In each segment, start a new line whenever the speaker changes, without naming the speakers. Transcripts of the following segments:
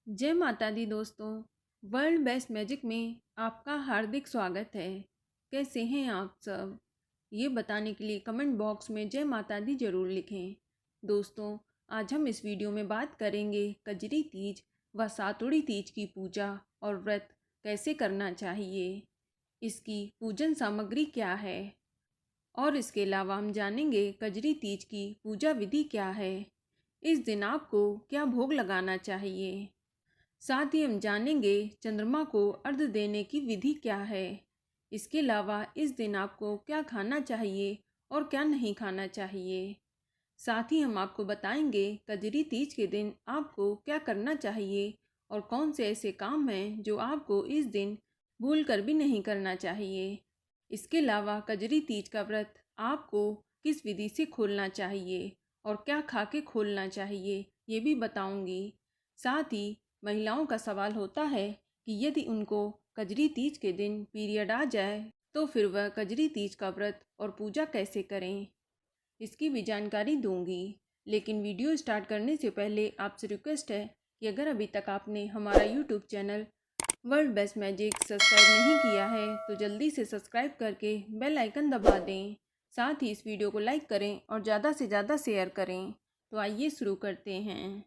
जय माता दी दोस्तों। वर्ल्ड बेस्ट मैजिक में आपका हार्दिक स्वागत है। कैसे हैं आप सब? ये बताने के लिए कमेंट बॉक्स में जय माता दी जरूर लिखें। दोस्तों, आज हम इस वीडियो में बात करेंगे कजरी तीज व सातुड़ी तीज की पूजा और व्रत कैसे करना चाहिए, इसकी पूजन सामग्री क्या है, और इसके अलावा हम जानेंगे कजरी तीज की पूजा विधि क्या है, इस दिन आपको क्या भोग लगाना चाहिए। साथ ही हम जानेंगे चंद्रमा को अर्घ्य देने की विधि क्या है। इसके अलावा इस दिन आपको क्या खाना चाहिए और क्या नहीं खाना चाहिए। साथ ही हम आपको बताएंगे कजरी तीज के दिन आपको क्या करना चाहिए और कौन से ऐसे काम हैं जो आपको इस दिन भूल कर भी नहीं करना चाहिए। इसके अलावा कजरी तीज का व्रत आपको किस विधि से खोलना चाहिए और क्या खा के खोलना चाहिए, ये भी बताऊंगी। साथ ही महिलाओं का सवाल होता है कि यदि उनको कजरी तीज के दिन पीरियड आ जाए तो फिर वह कजरी तीज का व्रत और पूजा कैसे करें, इसकी भी जानकारी दूंगी। लेकिन वीडियो स्टार्ट करने से पहले आपसे रिक्वेस्ट है कि अगर अभी तक आपने हमारा YouTube channel world best magic subscribe नहीं किया है तो जल्दी से सब्सक्राइब करके बेल आइकन दबा दें। साथ ही इस वीडियो को लाइक करें और ज़्यादा से ज़्यादा शेयर करें। तो आइए शुरू करते हैं।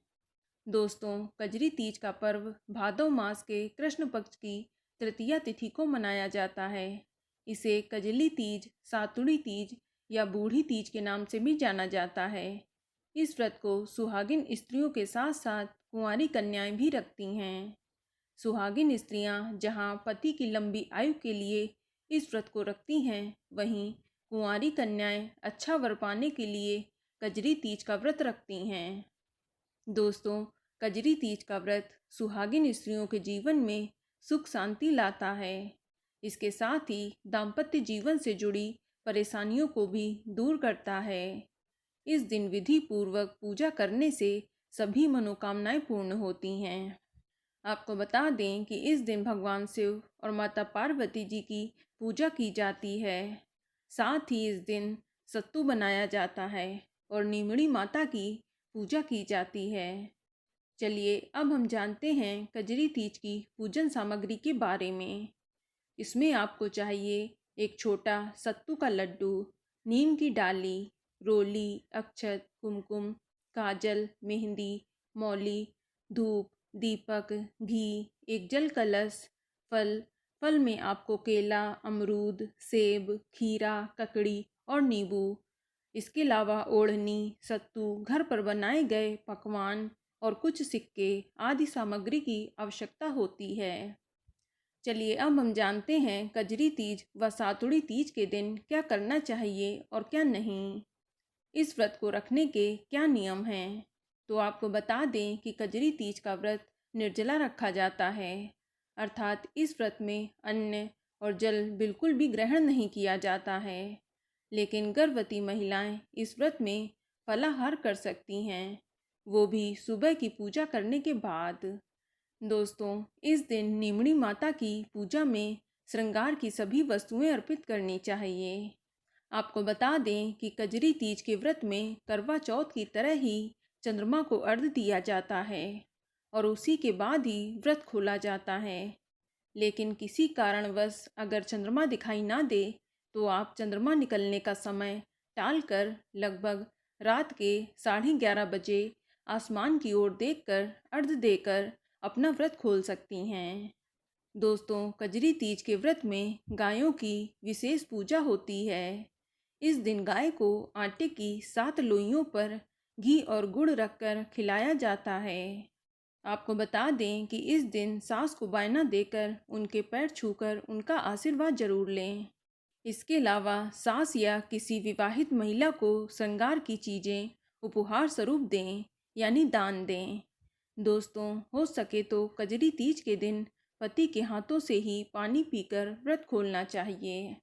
दोस्तों, कजरी तीज का पर्व भादव मास के कृष्ण पक्ष की तृतीया तिथि को मनाया जाता है। इसे कजली तीज, सातुड़ी तीज या बूढ़ी तीज के नाम से भी जाना जाता है। इस व्रत को सुहागिन स्त्रियों के साथ साथ कुंवारी कन्याएं भी रखती हैं। सुहागिन स्त्रियां जहां पति की लंबी आयु के लिए इस व्रत को रखती हैं, वहीं कुंवारी कन्याएं अच्छा वर पाने के लिए कजरी तीज का व्रत रखती हैं। दोस्तों, कजरी तीज का व्रत सुहागिन स्त्रियों के जीवन में सुख शांति लाता है। इसके साथ ही दाम्पत्य जीवन से जुड़ी परेशानियों को भी दूर करता है। इस दिन विधि पूर्वक पूजा करने से सभी मनोकामनाएं पूर्ण होती हैं। आपको बता दें कि इस दिन भगवान शिव और माता पार्वती जी की पूजा की जाती है। साथ ही इस दिन सत्तू बनाया जाता है और नीमड़ी माता की पूजा की जाती है। चलिए अब हम जानते हैं कजरी तीज की पूजन सामग्री के बारे में। इसमें आपको चाहिए एक छोटा सत्तू का लड्डू, नीम की डाली, रोली, अक्षत, कुमकुम, काजल, मेहंदी, मौली, धूप, दीपक, घी, एक जल कलश, फल। फल में आपको केला, अमरूद, सेब, खीरा, ककड़ी और नींबू। इसके अलावा ओढ़नी, सत्तू, घर पर बनाए गए पकवान और कुछ सिक्के आदि सामग्री की आवश्यकता होती है। चलिए अब हम जानते हैं कजरी तीज व सातुड़ी तीज के दिन क्या करना चाहिए और क्या नहीं। इस व्रत को रखने के क्या नियम हैं? तो आपको बता दें कि कजरी तीज का व्रत निर्जला रखा जाता है, अर्थात इस व्रत में अन्न और जल बिल्कुल भी ग्रहण नहीं किया जाता है। लेकिन गर्भवती महिलाएं इस व्रत में फलाहार कर सकती हैं, वो भी सुबह की पूजा करने के बाद। दोस्तों, इस दिन नीमड़ी माता की पूजा में श्रृंगार की सभी वस्तुएं अर्पित करनी चाहिए। आपको बता दें कि कजरी तीज के व्रत में करवा चौथ की तरह ही चंद्रमा को अर्घ्य दिया जाता है और उसी के बाद ही व्रत खोला जाता है। लेकिन किसी कारणवश अगर चंद्रमा दिखाई ना दे तो आप चंद्रमा निकलने का समय टालकर लगभग रात के 11:30 बजे आसमान की ओर देखकर अर्घ्य देकर अपना व्रत खोल सकती हैं। दोस्तों, कजरी तीज के व्रत में गायों की विशेष पूजा होती है। इस दिन गाय को आटे की 7 लोइयों पर घी और गुड़ रखकर खिलाया जाता है। आपको बता दें कि इस दिन सास को बायना देकर उनके पैर छूकर उनका आशीर्वाद जरूर लें। इसके अलावा सास या किसी विवाहित महिला को श्रृंगार की चीज़ें उपहार स्वरूप दें, यानी दान दें। दोस्तों, हो सके तो कजरी तीज के दिन पति के हाथों से ही पानी पीकर व्रत खोलना चाहिए।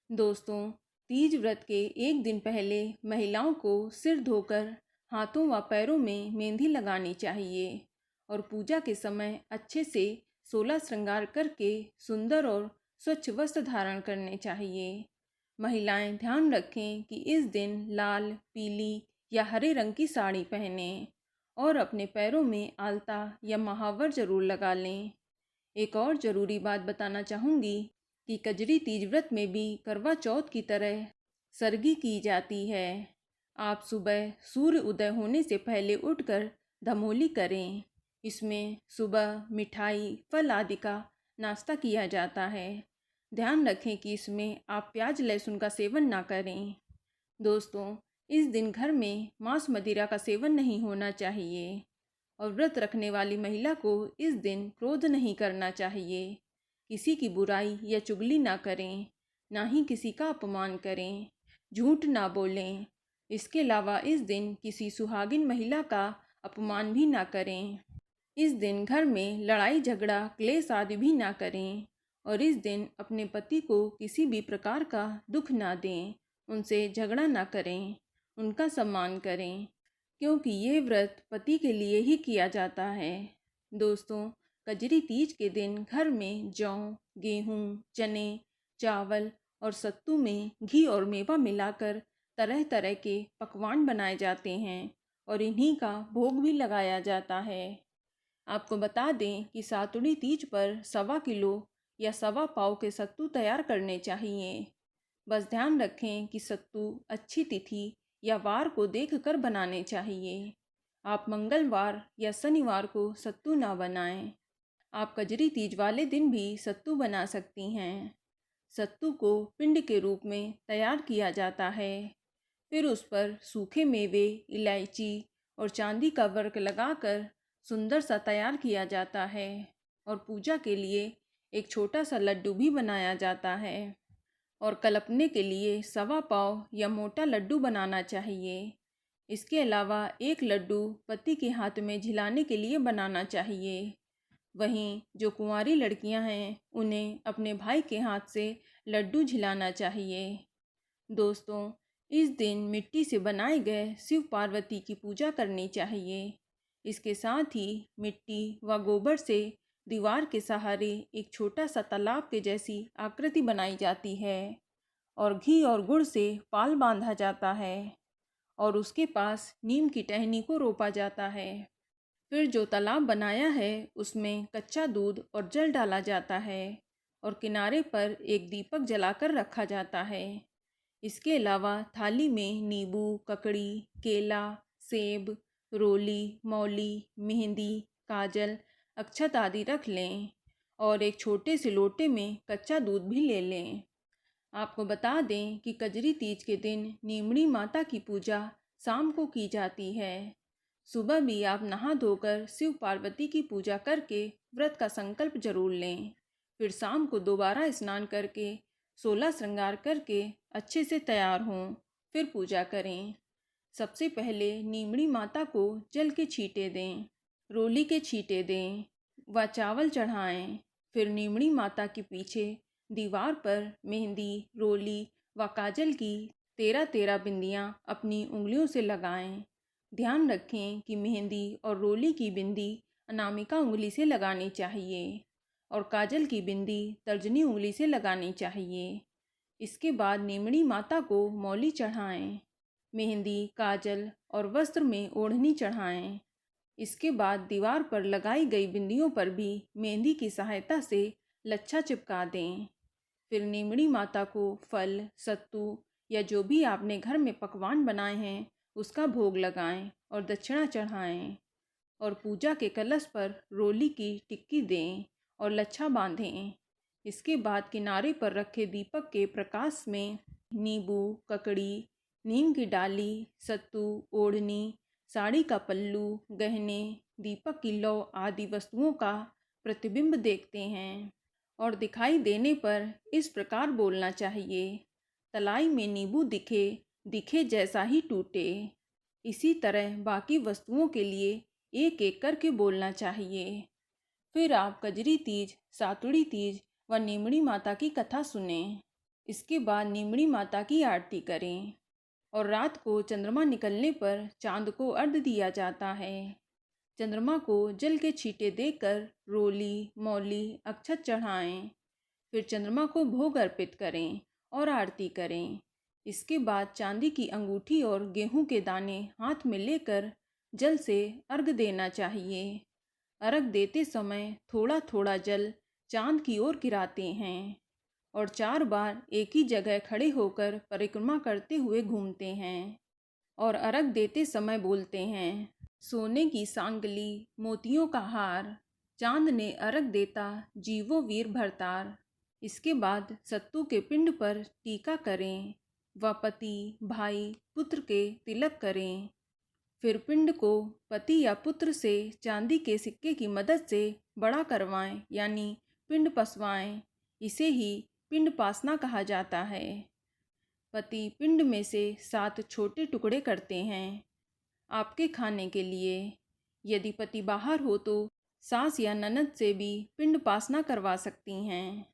दोस्तों, तीज व्रत के एक दिन पहले महिलाओं को सिर धोकर हाथों व पैरों में मेहंदी लगानी चाहिए और पूजा के समय अच्छे से 16 श्रृंगार करके सुंदर और स्वच्छ वस्त्र धारण करने चाहिए। महिलाएं ध्यान रखें कि इस दिन लाल, पीली या हरे रंग की साड़ी पहनें और अपने पैरों में आलता या महावर जरूर लगा लें। एक और ज़रूरी बात बताना चाहूँगी कि कजरी तीज व्रत में भी करवा चौथ की तरह सरगी की जाती है। आप सुबह सूर्य उदय होने से पहले उठकर धमोली करें। इसमें सुबह मिठाई, फल आदि का नाश्ता किया जाता है। ध्यान रखें कि इसमें आप प्याज लहसुन का सेवन ना करें। दोस्तों, इस दिन घर में मांस मदिरा का सेवन नहीं होना चाहिए और व्रत रखने वाली महिला को इस दिन क्रोध नहीं करना चाहिए। किसी की बुराई या चुगली ना करें, ना ही किसी का अपमान करें, झूठ ना बोलें। इसके अलावा इस दिन किसी सुहागिन महिला का अपमान भी ना करें। इस दिन घर में लड़ाई झगड़ा क्लेश आदि भी ना करें और इस दिन अपने पति को किसी भी प्रकार का दुख ना दें, उनसे झगड़ा ना करें, उनका सम्मान करें, क्योंकि ये व्रत पति के लिए ही किया जाता है। दोस्तों, कजरी तीज के दिन घर में जौ, गेहूँ, चने, चावल और सत्तू में घी और मेवा मिलाकर तरह तरह के पकवान बनाए जाते हैं और इन्हीं का भोग भी लगाया जाता है। आपको बता दें कि सातुड़ी तीज पर 1.25 किलो या 1.25 पाव के सत्तू तैयार करने चाहिए। बस ध्यान रखें कि सत्तू अच्छी तिथि या वार को देखकर बनाने चाहिए। आप मंगलवार या शनिवार को सत्तू ना बनाएं। आप कजरी तीज वाले दिन भी सत्तू बना सकती हैं। सत्तू को पिंड के रूप में तैयार किया जाता है। फिर उस पर सूखे मेवे, इलायची और चांदी का वर्क लगाकर सुंदर सा तैयार किया जाता है और पूजा के लिए एक छोटा सा लड्डू भी बनाया जाता है और कलपने के लिए 1.25 पाव या मोटा लड्डू बनाना चाहिए। इसके अलावा एक लड्डू पति के हाथ में झिलाने के लिए बनाना चाहिए। वहीं जो कुंवारी लड़कियां हैं उन्हें अपने भाई के हाथ से लड्डू झिलाना चाहिए। दोस्तों, इस दिन मिट्टी से बनाए गए शिव पार्वती की पूजा करनी चाहिए। इसके साथ ही मिट्टी व गोबर से दीवार के सहारे एक छोटा सा तालाब के जैसी आकृति बनाई जाती है और घी और गुड़ से पाल बांधा जाता है और उसके पास नीम की टहनी को रोपा जाता है। फिर जो तालाब बनाया है उसमें कच्चा दूध और जल डाला जाता है और किनारे पर एक दीपक जलाकर रखा जाता है। इसके अलावा थाली में नींबू, ककड़ी, केला, सेब, रोली, मौली, मेहंदी, काजल, अक्षत आदि रख लें और एक छोटे से लोटे में कच्चा दूध भी ले लें। आपको बता दें कि कजरी तीज के दिन नीमड़ी माता की पूजा शाम को की जाती है। सुबह भी आप नहा धोकर शिव पार्वती की पूजा करके व्रत का संकल्प जरूर लें। फिर शाम को दोबारा स्नान करके 16 श्रृंगार करके अच्छे से तैयार हों, फिर पूजा करें। सबसे पहले नीमड़ी माता को जल के छींटे दें, रोली के छींटे दें व चावल चढ़ाएं। फिर नीमड़ी माता के पीछे दीवार पर मेहंदी, रोली व काजल की 13 बिंदियां अपनी उंगलियों से लगाएं। ध्यान रखें कि मेहंदी और रोली की बिंदी अनामिका उंगली से लगानी चाहिए और काजल की बिंदी तर्जनी उंगली से लगानी चाहिए। इसके बाद नीमड़ी माता को मौली चढ़ाएं, मेहंदी, काजल और वस्त्र में ओढ़नी चढ़ाएं। इसके बाद दीवार पर लगाई गई बिंदियों पर भी मेहंदी की सहायता से लच्छा चिपका दें। फिर नीमड़ी माता को फल, सत्तू या जो भी आपने घर में पकवान बनाए हैं उसका भोग लगाएं और दक्षिणा चढ़ाएं और पूजा के कलश पर रोली की टिक्की दें और लच्छा बांधें। इसके बाद किनारे पर रखे दीपक के प्रकाश में नींबू, ककड़ी, नीम की डाली, सत्तू, ओढ़नी, साड़ी का पल्लू, गहने, दीपक की लौ आदि वस्तुओं का प्रतिबिंब देखते हैं और दिखाई देने पर इस प्रकार बोलना चाहिए, तलाई में नींबू दिखे, दिखे जैसा ही टूटे। इसी तरह बाकी वस्तुओं के लिए एक एक करके बोलना चाहिए। फिर आप कजरी तीज, सातुड़ी तीज व नीमड़ी माता की कथा सुने। इसके बाद नीमड़ी माता की आरती करें और रात को चंद्रमा निकलने पर चांद को अर्घ्य दिया जाता है। चंद्रमा को जल के छींटे देकर रोली, मौली, अक्षत चढ़ाएं। फिर चंद्रमा को भोग अर्पित करें और आरती करें। इसके बाद चांदी की अंगूठी और गेहूं के दाने हाथ में लेकर जल से अर्घ देना चाहिए। अर्घ देते समय थोड़ा थोड़ा जल चांद की ओर गिराते हैं और 4 बार एक ही जगह खड़े होकर परिक्रमा करते हुए घूमते हैं और अर्घ देते समय बोलते हैं, सोने की सांगली मोतियों का हार, चांद ने अर्घ देता जीवो वीर भरतार। इसके बाद सत्तू के पिंड पर टीका करें व पति, भाई, पुत्र के तिलक करें। फिर पिंड को पति या पुत्र से चांदी के सिक्के की मदद से बड़ा करवाएं, यानी पिंड पसवाएं। इसे ही पिंड पासना कहा जाता है। पति पिंड में से 7 छोटे टुकड़े करते हैं आपके खाने के लिए। यदि पति बाहर हो तो सास या ननद से भी पिंड पासना करवा सकती हैं।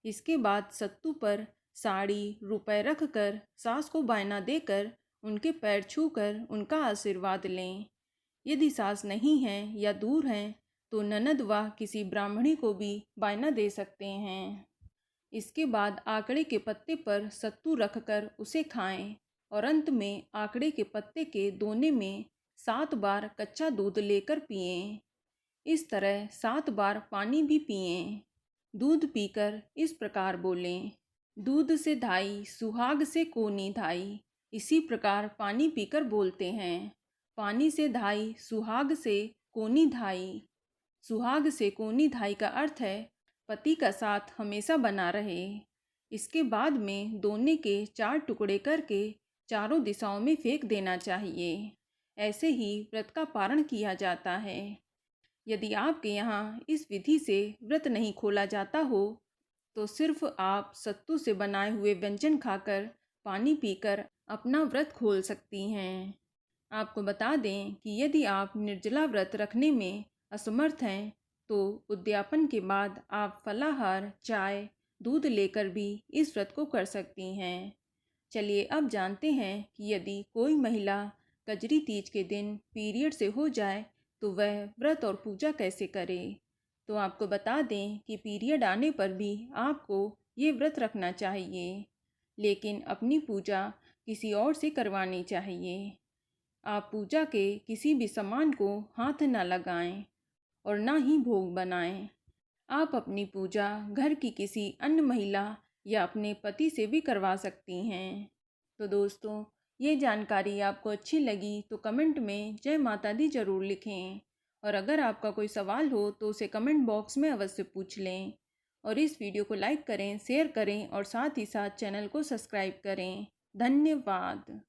इसके बाद सत्तू पर साड़ी, रुपए रख कर सास को बायना देकर उनके पैर छूकर उनका आशीर्वाद लें। यदि सास नहीं है या दूर हैं तो ननद व किसी ब्राह्मणी को भी बायना दे सकते हैं। इसके बाद आकड़े के पत्ते पर सत्तू रखकर उसे खाएं और अंत में आकड़े के पत्ते के दोने में 7 बार कच्चा दूध लेकर पिएं। इस तरह 7 बार पानी भी पिएं। दूध पीकर इस प्रकार बोलें, दूध से धाई सुहाग से कोनी धाई। इसी प्रकार पानी पीकर बोलते हैं, पानी से धाई सुहाग से कोनी धाई। सुहाग से कोनी धाई का अर्थ है पति का साथ हमेशा बना रहे। इसके बाद में दोने के 4 टुकड़े करके चारों दिशाओं में फेंक देना चाहिए। ऐसे ही व्रत का पारण किया जाता है। यदि आपके यहाँ इस विधि से व्रत नहीं खोला जाता हो तो सिर्फ आप सत्तू से बनाए हुए व्यंजन खाकर, पानी पीकर अपना व्रत खोल सकती हैं। आपको बता दें कि यदि आप निर्जला व्रत रखने में असमर्थ हैं तो उद्यापन के बाद आप फलाहार, चाय, दूध लेकर भी इस व्रत को कर सकती हैं। चलिए अब जानते हैं कि यदि कोई महिला कजरी तीज के दिन पीरियड से हो जाए तो वह व्रत और पूजा कैसे करे। तो आपको बता दें कि पीरियड आने पर भी आपको ये व्रत रखना चाहिए, लेकिन अपनी पूजा किसी और से करवानी चाहिए। आप पूजा के किसी भी सामान को हाथ न लगाएं और ना ही भोग बनाएं। आप अपनी पूजा घर की किसी अन्य महिला या अपने पति से भी करवा सकती हैं। तो दोस्तों, ये जानकारी आपको अच्छी लगी तो कमेंट में जय माता दी ज़रूर लिखें और अगर आपका कोई सवाल हो तो उसे कमेंट बॉक्स में अवश्य पूछ लें। और इस वीडियो को लाइक करें, शेयर करें और साथ ही साथ चैनल को सब्सक्राइब करें। धन्यवाद।